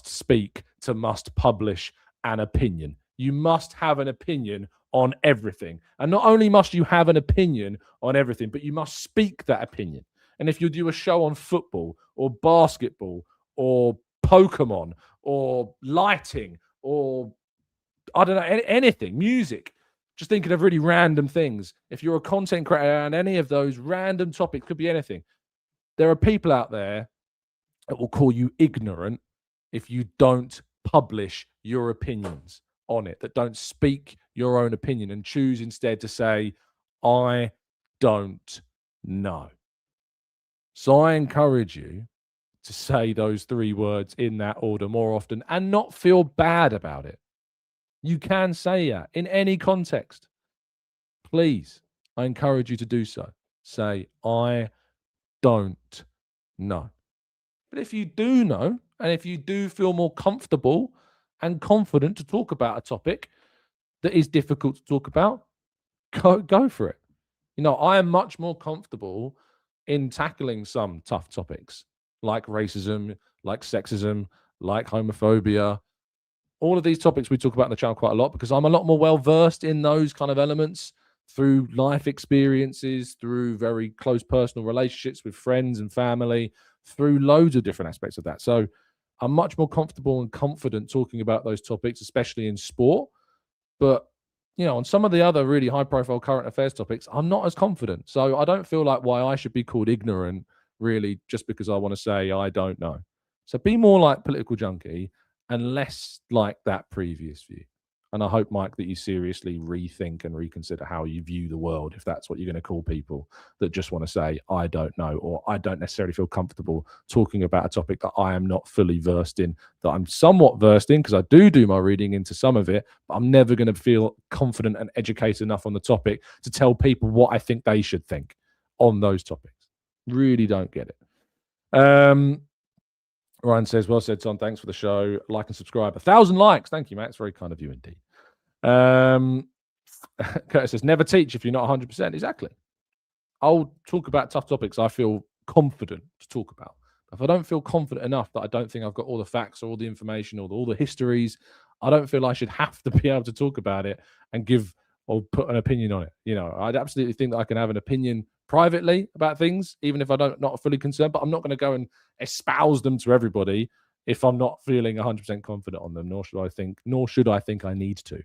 speak, to must publish an opinion. You must have an opinion on everything. And not only must you have an opinion on everything, but you must speak that opinion. And if you do a show on football or basketball or Pokemon or lighting or I don't know, anything, music, just thinking of really random things. If you're a content creator on any of those random topics, could be anything. There are people out there that will call you ignorant if you don't publish your opinions on it, that don't speak your own opinion and choose instead to say, I don't know. So I encourage you to say those three words in that order more often and not feel bad about it. You can say that in any context. Please, I encourage you to do so. Say, I don't know. But if you do know, and if you do feel more comfortable and confident to talk about a topic that is difficult to talk about, go for it. You know, I am much more comfortable in tackling some tough topics like racism, like sexism, like homophobia. All of these topics we talk about in the channel quite a lot because I'm a lot more well-versed in those kind of elements through life experiences, through very close personal relationships with friends and family, through loads of different aspects of that. So I'm much more comfortable and confident talking about those topics, especially in sport. But, you know, on some of the other really high-profile current affairs topics, I'm not as confident. So I don't feel like why I should be called ignorant, really, just because I want to say I don't know. So be more like Political Junkie and less like that previous view. And I hope, Mike, that you seriously rethink and reconsider how you view the world, if that's what you're going to call people that just want to say, I don't know, or I don't necessarily feel comfortable talking about a topic that I am not fully versed in, that I'm somewhat versed in because I do my reading into some of it, but I'm never going to feel confident and educated enough on the topic to tell people what I think they should think on those topics. Really don't get it. Ryan says, well said, Tom. Thanks for the show. Like and subscribe. 1,000 likes. Thank you, Matt. It's very kind of you indeed. Curtis says, never teach if you're not 100%. Exactly. I'll talk about tough topics I feel confident to talk about. If I don't feel confident enough that I don't think I've got all the facts or all the information or all the histories, I don't feel I should have to be able to talk about it and give or put an opinion on it. You know, I'd absolutely think that I can have an opinion privately about things, even if I don't not fully concerned. But I'm not going to go and espouse them to everybody if I'm not feeling 100% confident on them. Nor should I think I need to.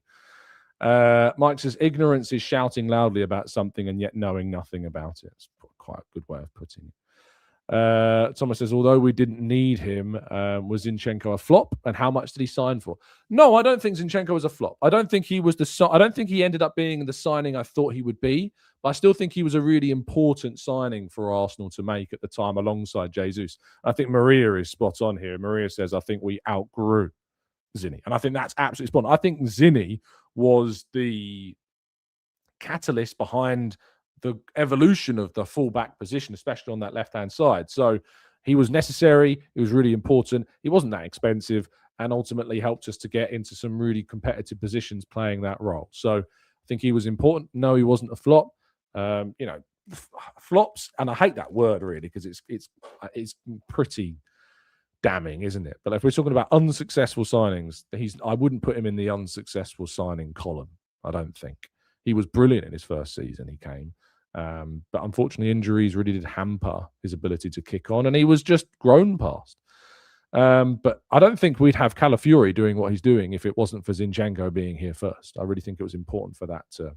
Mike says ignorance is shouting loudly about something and yet knowing nothing about it. It's quite a good way of putting it. Thomas says, although we didn't need him, was Zinchenko a flop? And how much did he sign for? No, I don't think Zinchenko was a flop. I don't think he was I don't think he ended up being the signing I thought he would be. But I still think he was a really important signing for Arsenal to make at the time, alongside Jesus. I think Maria is spot on here. Maria says, I think we outgrew Zinni, and I think that's absolutely spot on. I think Zinni was the catalyst behind the evolution of the fullback position, especially on that left-hand side. So he was necessary. He was really important. He wasn't that expensive, and ultimately helped us to get into some really competitive positions playing that role. So I think he was important. No, he wasn't a flop. Flops, and I hate that word really because it's pretty damning, isn't it? But if we're talking about unsuccessful signings, I wouldn't put him in the unsuccessful signing column. I don't think. He was brilliant in his first season. He came. But unfortunately, injuries really did hamper his ability to kick on, and he was just grown past. But I don't think we'd have Calafiori doing what he's doing if it wasn't for Zinchenko being here first. I really think it was important for that to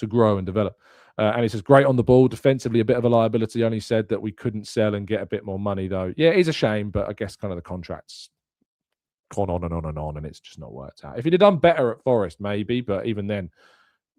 grow and develop. And he says, great on the ball, defensively a bit of a liability. Only said that we couldn't sell and get a bit more money, though. Yeah, it's a shame, but I guess kind of the contract's gone on and on and on, and it's just not worked out. If he'd have done better at Forest, maybe, but even then,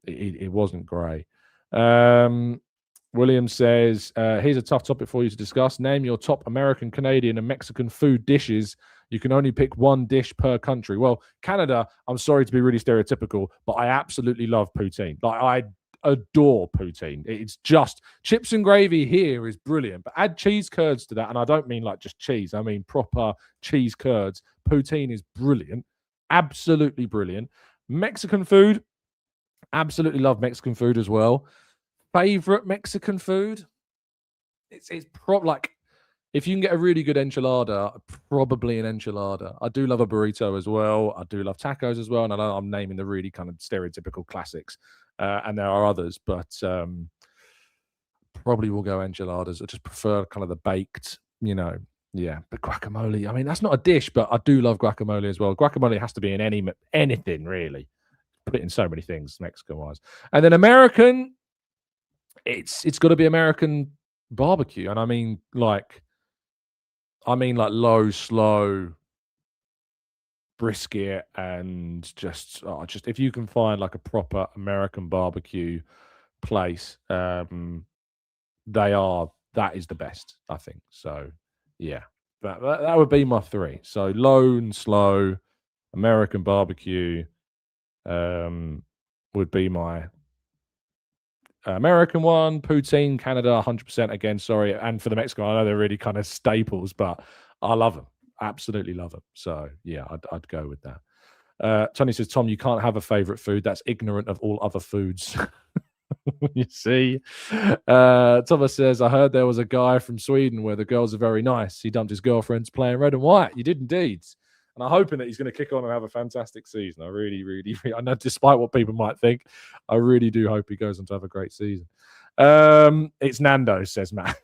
it wasn't great. William says, here's a tough topic for you to discuss. Name your top American, Canadian, and Mexican food dishes. You can only pick one dish per country. Well, Canada, I'm sorry to be really stereotypical, but I absolutely love poutine. Like, I adore poutine. It's just chips and gravy here is brilliant, but add cheese curds to that, and I don't mean like just cheese. I mean proper cheese curds. Poutine is brilliant, absolutely brilliant. Mexican food, absolutely love Mexican food as well. Favorite Mexican food? It's like if you can get a really good enchilada, probably an enchilada. I do love a burrito as well. I do love tacos as well, and I know I'm naming the really kind of stereotypical classics. And there are others, but probably will go enchiladas. I just prefer kind of the baked, But guacamole, I mean, that's not a dish, but I do love guacamole as well. Guacamole has to be in anything, really. Put it in so many things, Mexican-wise. And then American, it's got to be American barbecue. And I mean like low, slow brisket, and just if you can find like a proper American barbecue place, that is the best, I think. So yeah, that would be my three. So low and slow American barbecue would be my American one. Poutine, Canada, 100% again. Sorry, and for the Mexican, I know they're really kind of staples, but I love them. Absolutely love them. So yeah, I'd go with that. Tony says, Tom, you can't have a favorite food. That's ignorant of all other foods. You see. Thomas says, I heard there was a guy from Sweden where the girls are very nice. He dumped his girlfriends playing red and white. You did indeed. And I'm hoping that he's going to kick on and have a fantastic season. I really, really, I know, despite what people might think, I really do hope he goes on to have a great season. It's Nando's, says Matt.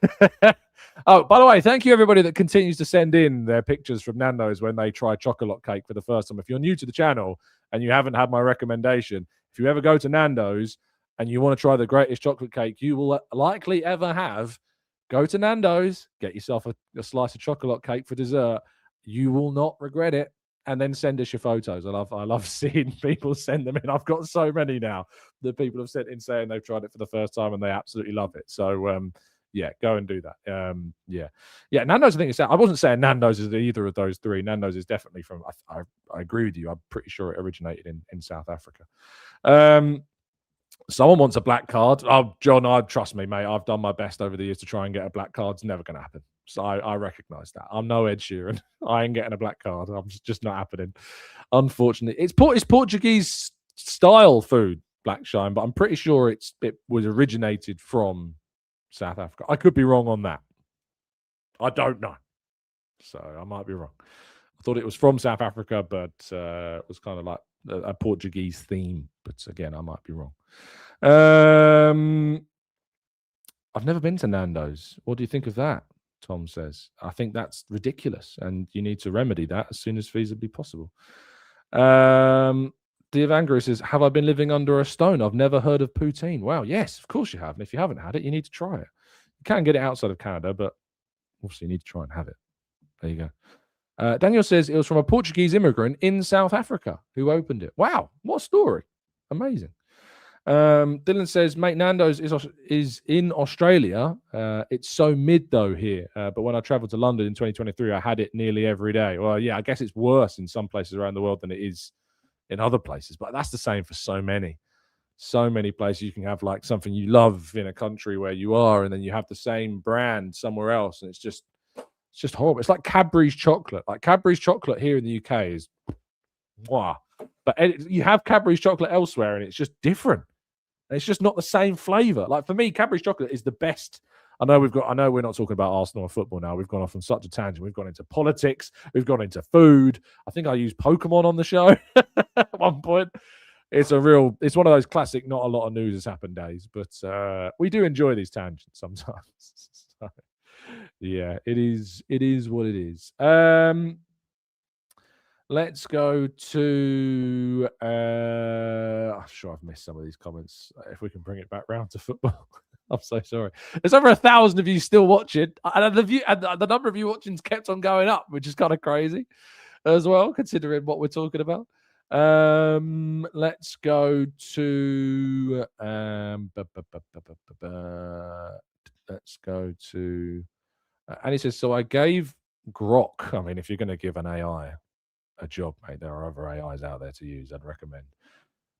Oh, by the way, thank you everybody that continues to send in their pictures from Nando's when they try chocolate cake for the first time. If you're new to the channel and you haven't had my recommendation, if you ever go to Nando's and you want to try the greatest chocolate cake you will likely ever have, go to Nando's, get yourself a slice of chocolate cake for dessert. You will not regret it. And then send us your photos. I love seeing people send them in. I've got so many now that people have sent in saying they've tried it for the first time and they absolutely love it. So yeah, go and do that. Yeah. Nando's, I think I wasn't saying Nando's is either of those three. Nando's is definitely from. I agree with you. I'm pretty sure it originated in South Africa. Someone wants a black card. Oh, John, trust me, mate. I've done my best over the years to try and get a black card. It's never going to happen. So I recognize that. I'm no Ed Sheeran. I ain't getting a black card. I'm just not happening. Unfortunately, it's Portuguese style food, black shine, but I'm pretty sure it was originated from South Africa. I could be wrong on that. I don't know. So I might be wrong. thought it was from South Africa, but it was kind of like a Portuguese theme. But again, I might be wrong. I've never been to Nando's. What do you think of that? Tom says. I think that's ridiculous, and you need to remedy that as soon as feasibly possible. Diavanguru says, have I been living under a stone? I've never heard of poutine. Wow, yes, of course you have. And if you haven't had it, you need to try it. You can get it outside of Canada, but obviously you need to try and have it. There you go. Daniel says it was from a Portuguese immigrant in South Africa who opened it. Wow, what a story. Amazing. Dylan says, mate, Nando's is in Australia. It's so mid though here. But when I traveled to London in 2023, I had it nearly every day. Well, yeah, I guess it's worse in some places around the world than it is in other places. But that's the same for so many places. You can have like something you love in a country where you are, and then you have the same brand somewhere else, and it's just horrible. It's like Cadbury's chocolate. Like Cadbury's chocolate here in the UK is wow. But you have Cadbury's chocolate elsewhere, and it's just different. It's just not the same flavor. Like for me, Cadbury's chocolate is the best. I know we're not talking about Arsenal or football now. We've gone off on such a tangent. We've gone into politics. We've gone into food. I think I used Pokemon on the show at one point. It's one of those classic, not a lot of news has happened days, but we do enjoy these tangents sometimes. So, yeah, it is what it is. Let's go to. I'm sure I've missed some of these comments. If we can bring it back round to football, I'm so sorry. There's over 1,000 of you still watching, and the number of you watching's kept on going up, which is kind of crazy, as well, considering what we're talking about. Let's go to. Let's go to. And he says, so I gave Grok. I mean, if you're going to give an AI a job, mate, there are other AIs out there to use. I'd recommend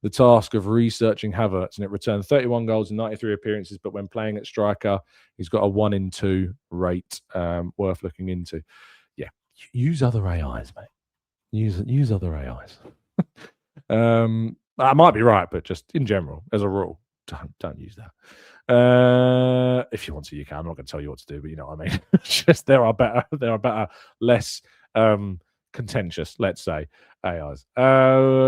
the task of researching Havertz, and it returned 31 goals in 93 appearances, but when playing at striker, he's got a 1 in 2 rate, worth looking into. Yeah, use other AIs, mate. Use other AIs. I might be right, but just in general, as a rule, don't use that. If you want to, you can. I'm not going to tell you what to do, but you know what I mean. Just there are better, less contentious, let's say, AIs.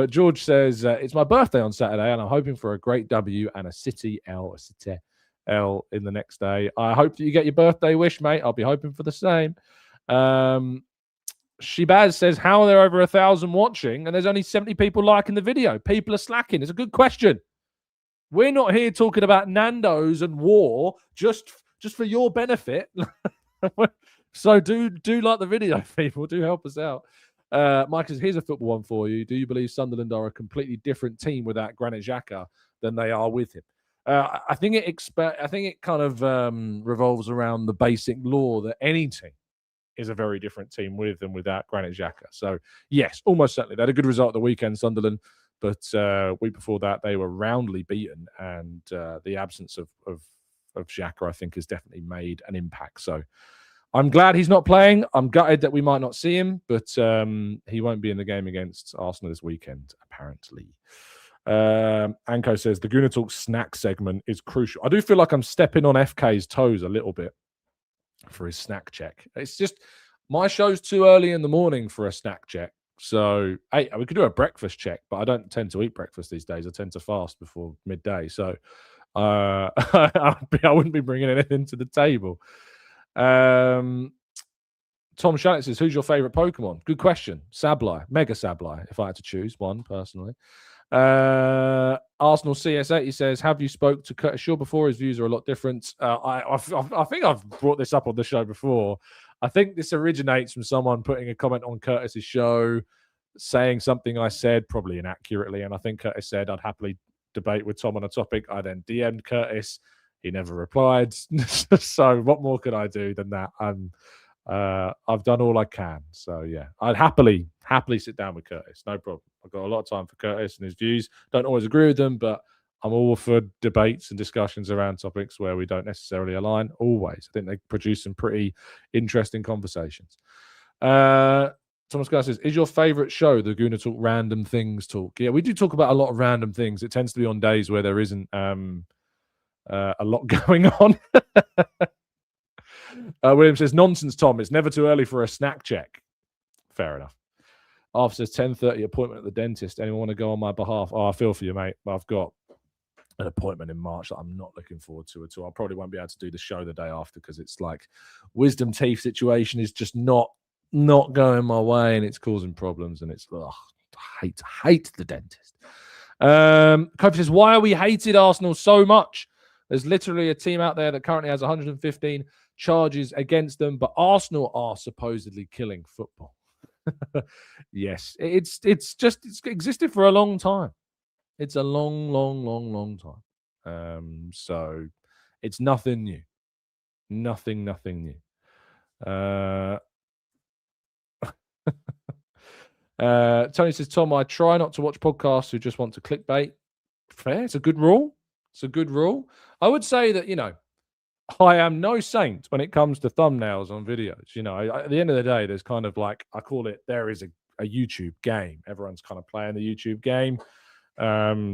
George says, it's my birthday on Saturday, and I'm hoping for a great W and a City L in the next day. I hope that you get your birthday wish, mate. I'll be hoping for the same. Shibaz says, how are there over 1,000 watching and there's only 70 people liking the video? People are slacking. It's a good question. We're not here talking about Nando's and war just for your benefit. So do like the video, people. Do help us out. Mike says, here's a football one for you. Do you believe Sunderland are a completely different team without Granit Xhaka than they are with him? I think it kind of revolves around the basic law that any team is a very different team with and without Granit Xhaka. So, yes, almost certainly. They had a good result at the weekend, Sunderland, but week before that, they were roundly beaten, and the absence of Xhaka, I think, has definitely made an impact. So, I'm glad he's not playing. I'm gutted that we might not see him, but he won't be in the game against Arsenal this weekend, apparently. Anko says, the Gooner Talk snack segment is crucial. I do feel like I'm stepping on FK's toes a little bit for his snack check. It's just, my show's too early in the morning for a snack check. So, hey, we could do a breakfast check, but I don't tend to eat breakfast these days. I tend to fast before midday. So, I wouldn't be bringing anything to the table. Tom Shannon says, who's your favorite Pokemon? Good question. Sableye, Mega Sableye, if I had to choose one personally. Arsenal CS8, he says, have you spoke to Curtis Shaw before? His views are a lot different. I think I've brought this up on the show before. I think this originates from someone putting a comment on Curtis's show, saying something I said, probably inaccurately, and I think Curtis said, I'd happily debate with Tom on a topic. I then DM'd Curtis. He never replied. So what more could I do than that? I've done all I can. So yeah, I'd happily sit down with Curtis. No problem. I've got a lot of time for Curtis and his views. Don't always agree with them, but I'm all for debates and discussions around topics where we don't necessarily align. Always. I think they produce some pretty interesting conversations. Thomas Guy says, is your favorite show the Gooner Talk Random Things Talk? Yeah, we do talk about a lot of random things. It tends to be on days where there isn't a lot going on. William says, nonsense, Tom. It's never too early for a snack check. Fair enough. After says 10:30 appointment at the dentist. Anyone want to go on my behalf? Oh, I feel for you, mate. I've got an appointment in March that I'm not looking forward to at all. I probably won't be able to do the show the day after because it's like wisdom teeth situation is just not going my way and it's causing problems and it's I hate the dentist. Kofi says, why are we hated Arsenal so much? There's literally a team out there that currently has 115 charges against them, but Arsenal are supposedly killing football. Yes, it's existed for a long time. It's a long time. So it's nothing new. Nothing new. Tony says, Tom, I try not to watch podcasts who just want to clickbait. Fair. It's a good rule. I would say that, I am no saint when it comes to thumbnails on videos. At the end of the day, there's kind of like, I call it, there is a YouTube game. Everyone's kind of playing the YouTube game.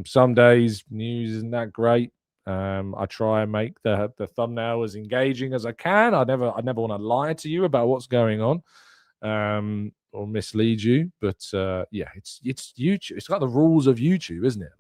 Some days news isn't that great. I try and make the thumbnail as engaging as I can. I never want to lie to you about what's going on, or mislead you. But it's YouTube. It's like the rules of YouTube, isn't it?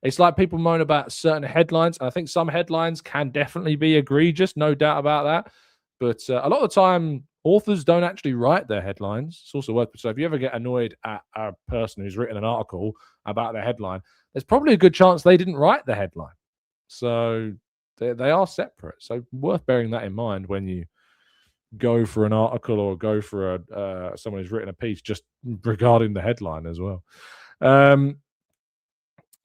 It's like people moan about certain headlines. I think some headlines can definitely be egregious, no doubt about that. But a lot of the time, authors don't actually write their headlines. It's also worth. So if you ever get annoyed at a person who's written an article about their headline, there's probably a good chance they didn't write the headline. So they are separate. So worth bearing that in mind when you go for an article or go for someone who's written a piece just regarding the headline as well.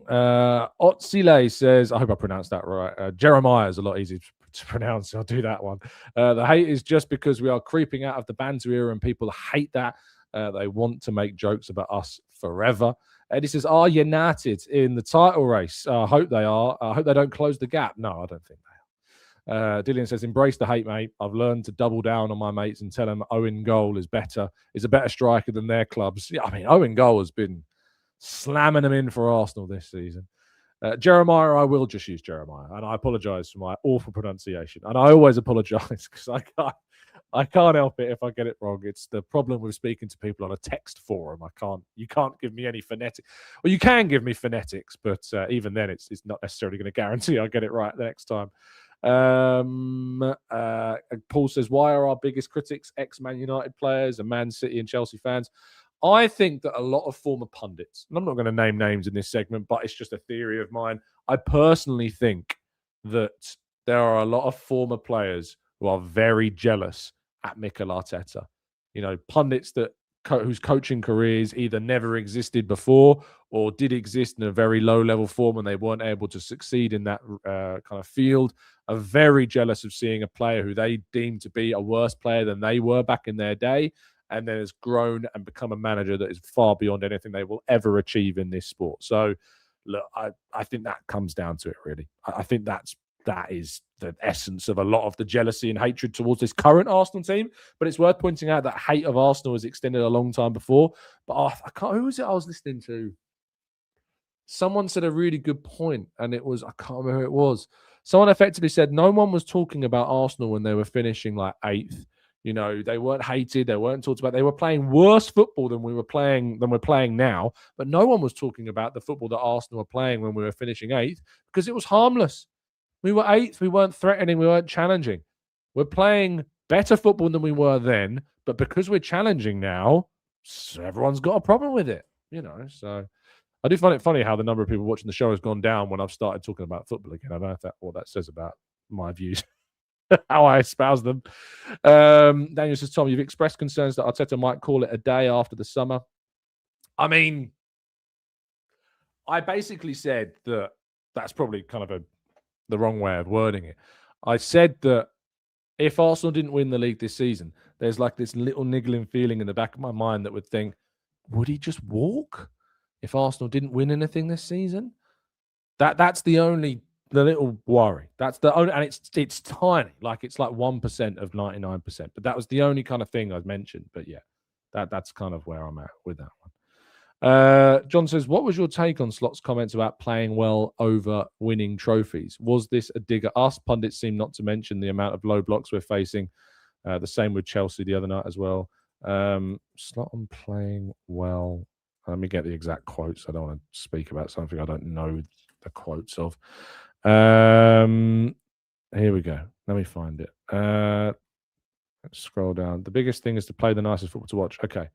Otsile says, I hope I pronounced that right. Jeremiah is a lot easier to pronounce. I'll do that one. The hate is just because we are creeping out of the banter era and people hate that. They want to make jokes about us forever. Eddie says, are United in the title race? I hope they are. I hope they don't close the gap. No, I don't think they are. Dillian says, embrace the hate, mate. I've learned to double down on my mates and tell them Owen Goal is a better striker than their clubs. Yeah, I mean, Owen Goal has been slamming them in for Arsenal this season. Jeremiah, I will just use Jeremiah, and I apologise for my awful pronunciation. And I always apologise because I can't help it if I get it wrong. It's the problem with speaking to people on a text forum. You can't give me any phonetic. Well, you can give me phonetics, but even then, it's not necessarily going to guarantee I'll get it right the next time. Paul says, why are our biggest critics ex-Man United players and Man City and Chelsea fans? I think that a lot of former pundits, and I'm not going to name names in this segment, but it's just a theory of mine. I personally think that there are a lot of former players who are very jealous at Mikel Arteta. Pundits whose coaching careers either never existed before or did exist in a very low-level form and they weren't able to succeed in that kind of field, are very jealous of seeing a player who they deem to be a worse player than they were back in their day, and then has grown and become a manager that is far beyond anything they will ever achieve in this sport. So, look, I think that comes down to it, really. I think that is the essence of a lot of the jealousy and hatred towards this current Arsenal team. But it's worth pointing out that hate of Arsenal has extended a long time before. But who was it I was listening to? Someone said a really good point, and I can't remember who it was. Someone effectively said no one was talking about Arsenal when they were finishing like 8th. They weren't hated. They weren't talked about. They were playing worse football than we're playing now. But no one was talking about the football that Arsenal were playing when we were finishing 8th because it was harmless. We were 8th. We weren't threatening. We weren't challenging. We're playing better football than we were then. But because we're challenging now, everyone's got a problem with it. So I do find it funny how the number of people watching the show has gone down when I've started talking about football again. I don't know what that says about my views. How I espouse them. Daniel says, Tom, you've expressed concerns that Arteta might call it a day after the summer. I mean, I basically said that that's probably kind of the wrong way of wording it. I said that if Arsenal didn't win the league this season, there's like this little niggling feeling in the back of my mind that would think, would he just walk if Arsenal didn't win anything this season? That's the little worry. That's the only, and it's tiny, like it's like 1% of 99%. But that was the only kind of thing I'd mentioned. But yeah, that's kind of where I'm at with that one. John says, what was your take on Slot's comments about playing well over winning trophies? Was this a dig at us? Pundits seem not to mention the amount of low blocks we're facing. The same with Chelsea the other night as well. Slotton playing well. Let me get the exact quotes. I don't want to speak about something I don't know the quotes of. Here we go. Let me find it. Let's scroll down. The biggest thing is to play the nicest football to watch. Okay.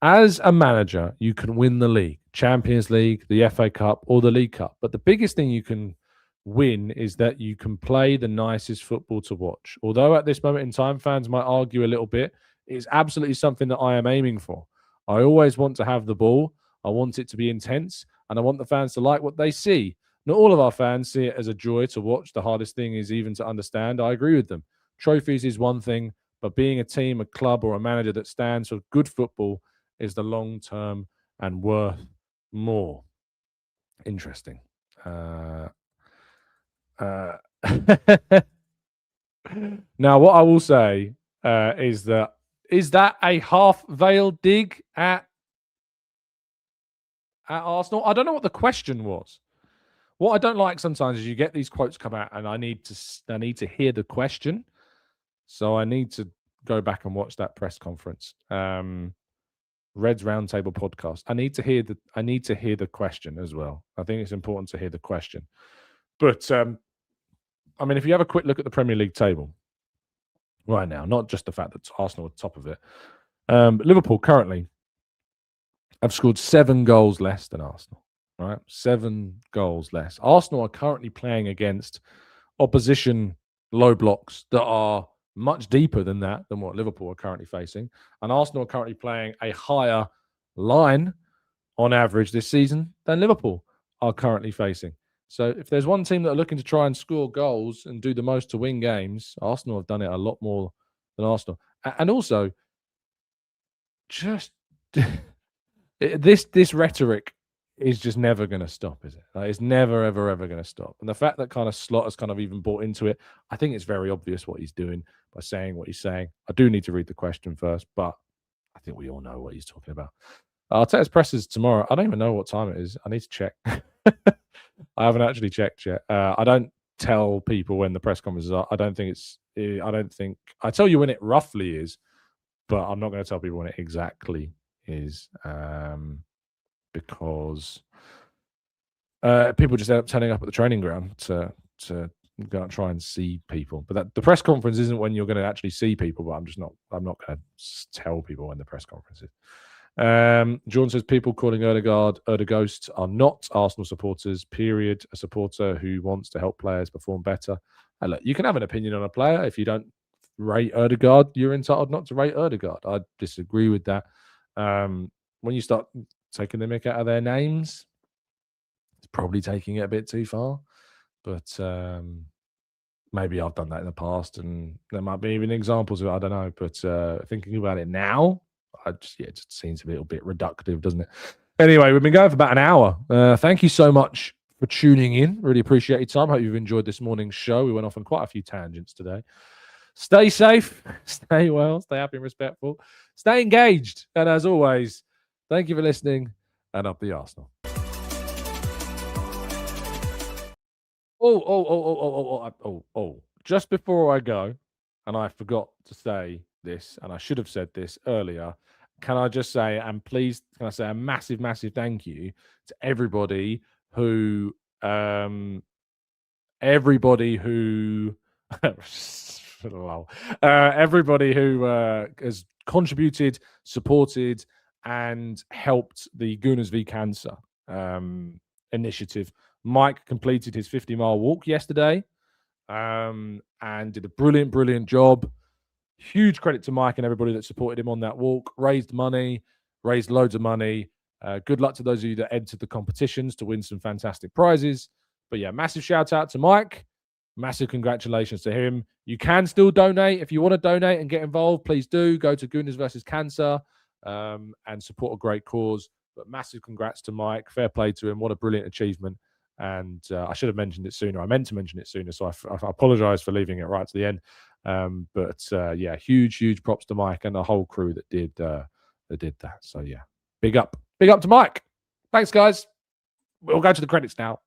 As a manager, you can win the league, Champions League, the FA Cup, or the League Cup. But the biggest thing you can win is that you can play the nicest football to watch. Although at this moment in time, fans might argue a little bit, it's absolutely something that I am aiming for. I always want to have the ball. I want it to be intense, and I want the fans to like what they see. Not all of our fans see it as a joy to watch. The hardest thing is even to understand. I agree with them. Trophies is one thing, but being a team, a club, or a manager that stands for good football is the long term and worth more. Interesting. Now, what I will say is that a half-veiled dig at Arsenal? I don't know what the question was. What I don't like sometimes is you get these quotes come out, and I need to hear the question. So I need to go back and watch that press conference. Red's Roundtable podcast. I need to hear the question as well. I think it's important to hear the question. But I mean, if you have a quick look at the Premier League table right now, not just the fact that Arsenal are top of it, Liverpool currently have scored 7 goals less than Arsenal. Right, 7 goals less. Arsenal are currently playing against opposition low blocks that are much deeper than what Liverpool are currently facing. And Arsenal are currently playing a higher line on average this season than Liverpool are currently facing. So if there's one team that are looking to try and score goals and do the most to win games, Arsenal have done it a lot more than Arsenal. And also, just this rhetoric is just never going to stop, is it? Like, it's never, ever, ever going to stop. And the fact that kind of Slot has kind of even bought into it, I think it's very obvious what he's doing by saying what he's saying. I do need to read the question first, but I think we all know what he's talking about. Arteta's press is tomorrow. I don't even know what time it is. I need to check. I haven't actually checked yet. I don't tell people when the press conferences are. I tell you when it roughly is, but I'm not going to tell people when it exactly is. Because people just end up turning up at the training ground to go and try and see people. But the press conference isn't when you're going to actually see people. But I'm not going to tell people when the press conference is. Jordan says people calling Ødegaard are not Arsenal supporters. Period. A supporter who wants to help players perform better. And look, you can have an opinion on a player. If you don't rate Ødegaard, you're entitled not to rate Ødegaard. I disagree with that. When you start taking the mick out of their names, it's probably taking it a bit too far. But maybe I've done that in the past, and there might be even examples of it. I don't know. But thinking about it now, it just seems a little bit reductive, doesn't it? Anyway, we've been going for about an hour. Thank you so much for tuning in. Really appreciate your time. Hope you've enjoyed this morning's show. We went off on quite a few tangents today. Stay safe, stay well, stay happy and respectful, stay engaged. And as always, thank you for listening, and up the Arsenal. Just before I go, and I forgot to say this, and I should have said this earlier, can I just say, and please, can I say a massive, massive thank you to everybody who everybody who has contributed, supported, and helped the Gooners v Cancer initiative. Mike completed his 50-mile walk yesterday and did a brilliant, brilliant job. Huge credit to Mike and everybody that supported him on that walk. Raised loads of money. Good luck to those of you that entered the competitions to win some fantastic prizes. But yeah, massive shout out to Mike. Massive congratulations to him. You can still donate. If you want to donate and get involved, please do. Go to Gooners versus Cancer and support a great cause. But massive congrats to Mike. Fair play to him. What a brilliant achievement. And I should have mentioned it sooner. I meant to mention it sooner, so I apologize for leaving it right to the end. But yeah, huge props to Mike and the whole crew that did that. So yeah, big up to Mike. Thanks, guys. We'll go to the credits now.